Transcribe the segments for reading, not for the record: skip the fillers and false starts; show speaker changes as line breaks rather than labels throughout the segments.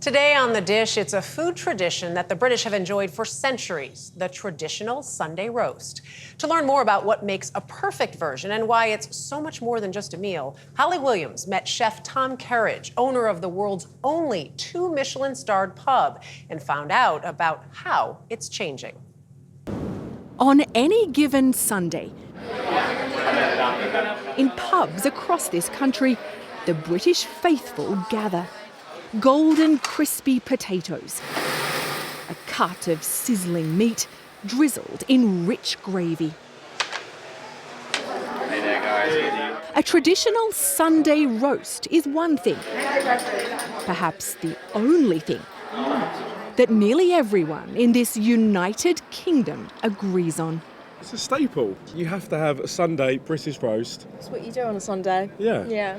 Today on The Dish, it's a food tradition that the British have enjoyed for centuries, the traditional Sunday roast. To learn more about what makes a perfect version and why it's so much more than just a meal, Holly Williams met chef Tom Kerridge, owner of the world's only 2 Michelin-starred pub, and found out about how it's changing.
On any given Sunday, in pubs across this country, the British faithful gather. Golden crispy potatoes, a cut of sizzling meat drizzled in rich gravy.
Hey there, guys.
A traditional Sunday roast is one thing, perhaps the only thing, that nearly everyone in this United Kingdom agrees on.
It's a staple. You have to have a Sunday British roast.
That's what you do on a Sunday.
Yeah.
Yeah.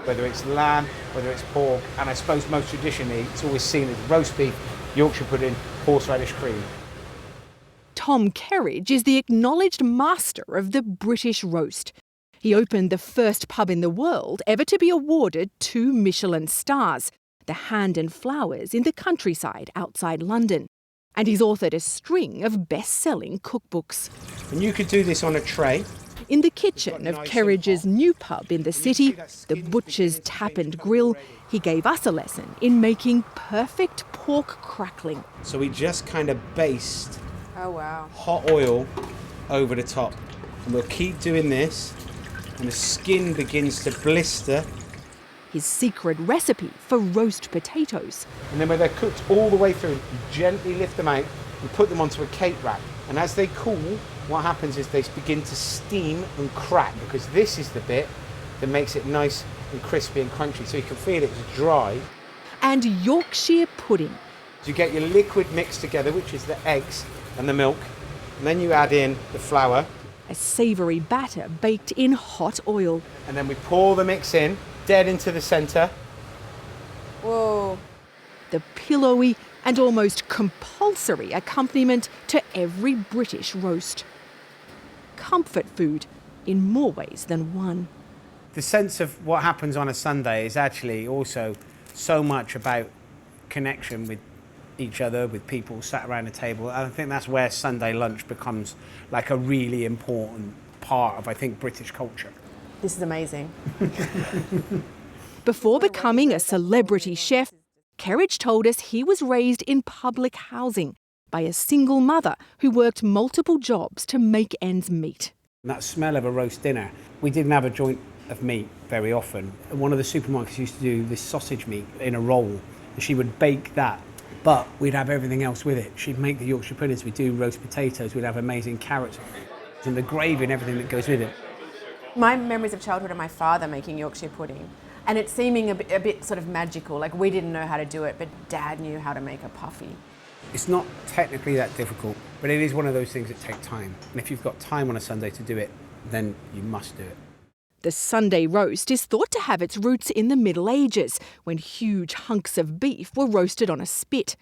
Whether it's lamb, whether it's pork, and I suppose most traditionally it's always seen as roast beef, Yorkshire pudding, horseradish cream.
Tom Kerridge is the acknowledged master of the British roast. He opened the first pub in the world ever to be awarded 2 Michelin stars, the Hand and Flowers in the countryside outside London. And he's authored a string of best-selling cookbooks.
And you could do this on a tray.
In the kitchen of Kerridge's new pub in the city, the Butcher's Tap and Grill, he gave us a lesson in making perfect pork crackling.
So we just kind of based hot oil over the top. And we'll keep doing this, and the skin begins to blister.
His secret recipe for roast potatoes.
And then when they're cooked all the way through, you gently lift them out and put them onto a cake rack. And as they cool, what happens is they begin to steam and crack, because this is the bit that makes it nice and crispy and crunchy, so you can feel it's dry.
And Yorkshire pudding.
So you get your liquid mixed together, which is the eggs and the milk, and then you add in the flour.
A savoury batter baked in hot oil.
And then we pour the mix in, dead into the centre.
Whoa.
The pillowy and almost compulsory accompaniment to every British roast. Comfort food in more ways than one.
The sense of what happens on a Sunday is actually also so much about connection with each other, with people sat around a table. And I think that's where Sunday lunch becomes like a really important part of, I think, British culture.
This is amazing.
Before becoming a celebrity chef, Kerridge told us he was raised in public housing by a single mother who worked multiple jobs to make ends meet.
And that smell of a roast dinner, we didn't have a joint of meat very often. One of the supermarkets used to do this sausage meat in a roll, and she would bake that, but we'd have everything else with it. She'd make the Yorkshire puddings, we'd do roast potatoes, we'd have amazing carrots, and the gravy and everything that goes with it.
My memories of childhood are my father making Yorkshire pudding, and it seeming a bit sort of magical, like we didn't know how to do it, but Dad knew how to make a puffy.
It's not technically that difficult, but it is one of those things that take time. And if you've got time on a Sunday to do it, then you must do it.
The Sunday roast is thought to have its roots in the Middle Ages, when huge hunks of beef were roasted on a spit.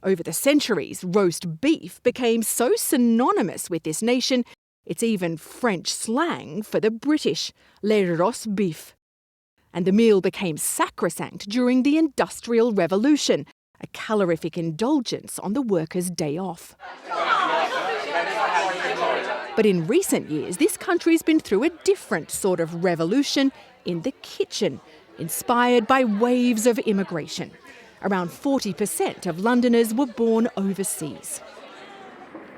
Over the centuries, roast beef became so synonymous with this nation, it's even French slang for the British, le roast beef. And the meal became sacrosanct during the Industrial Revolution, a calorific indulgence on the workers' day off. But in recent years, this country's been through a different sort of revolution in the kitchen, inspired by waves of immigration. Around 40% of Londoners were born overseas.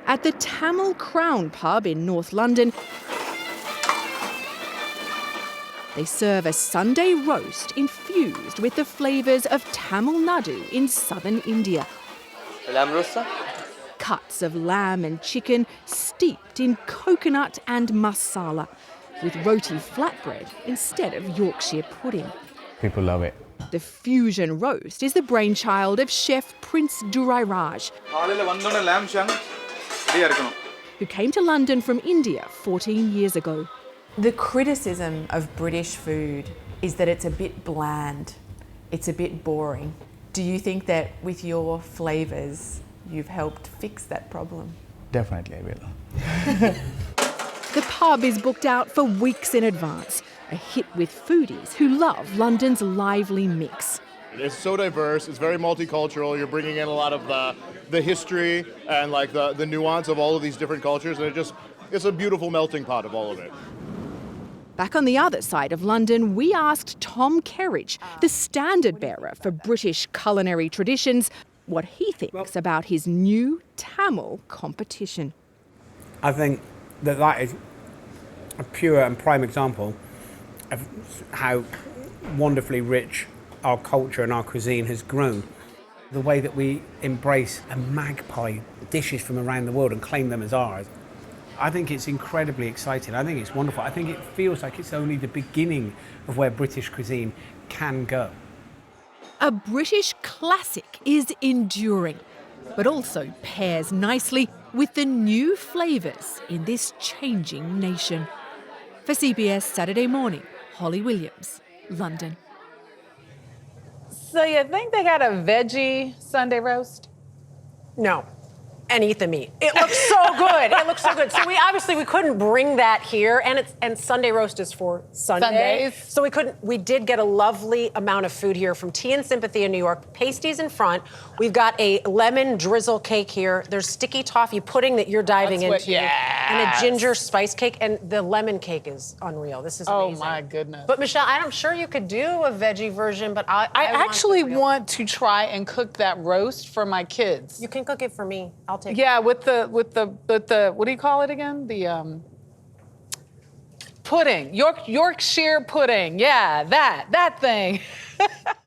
At the Tamil Crown pub in North London, they serve a Sunday roast infused with the flavours of Tamil Nadu in southern India.
Lamb roast?
Cuts of lamb and chicken steeped in coconut and masala, with roti flatbread instead of Yorkshire pudding.
People love it.
The fusion roast is the brainchild of chef Prince Durairaj, who came to London from India 14 years ago.
The criticism of British food is that it's a bit bland, it's a bit boring. Do you think that with your flavours you've helped fix that problem?
Definitely I will.
The pub is booked out for weeks in advance, a hit with foodies who love London's lively mix.
It's so diverse, it's very multicultural, you're bringing in a lot of the history and like the nuance of all of these different cultures, and it's a beautiful melting pot of all of it.
Back on the other side of London, we asked Tom Kerridge, the standard bearer for British culinary traditions, what he thinks about his new Tamil competition.
I think that is a pure and prime example of how wonderfully rich our culture and our cuisine has grown. The way that we embrace and magpie dishes from around the world and claim them as ours. I think it's incredibly exciting. I think it's wonderful. I think it feels like it's only the beginning of where British cuisine can go.
A British classic is enduring, but also pairs nicely with the new flavours in this changing nation. For CBS Saturday Morning, Holly Williams, London.
So you think they got a veggie Sunday roast?
No. And eat the meat. It looks so good. It looks so good. So we couldn't bring that here, and Sunday roast is for Sunday.
Sundays.
So we did get a lovely amount of food here from Tea and Sympathy in New York. Pasties in front. We've got a lemon drizzle cake here. There's sticky toffee pudding that you're diving into, and a ginger spice cake, and the lemon cake is unreal. This is amazing.
Oh my goodness.
But Michelle, I'm sure you could do a veggie version, but I
actually want to try and cook that roast for my kids.
You can cook it for me. I'll take it.
Yeah, with the what do you call it again? The pudding, Yorkshire pudding. Yeah, that thing.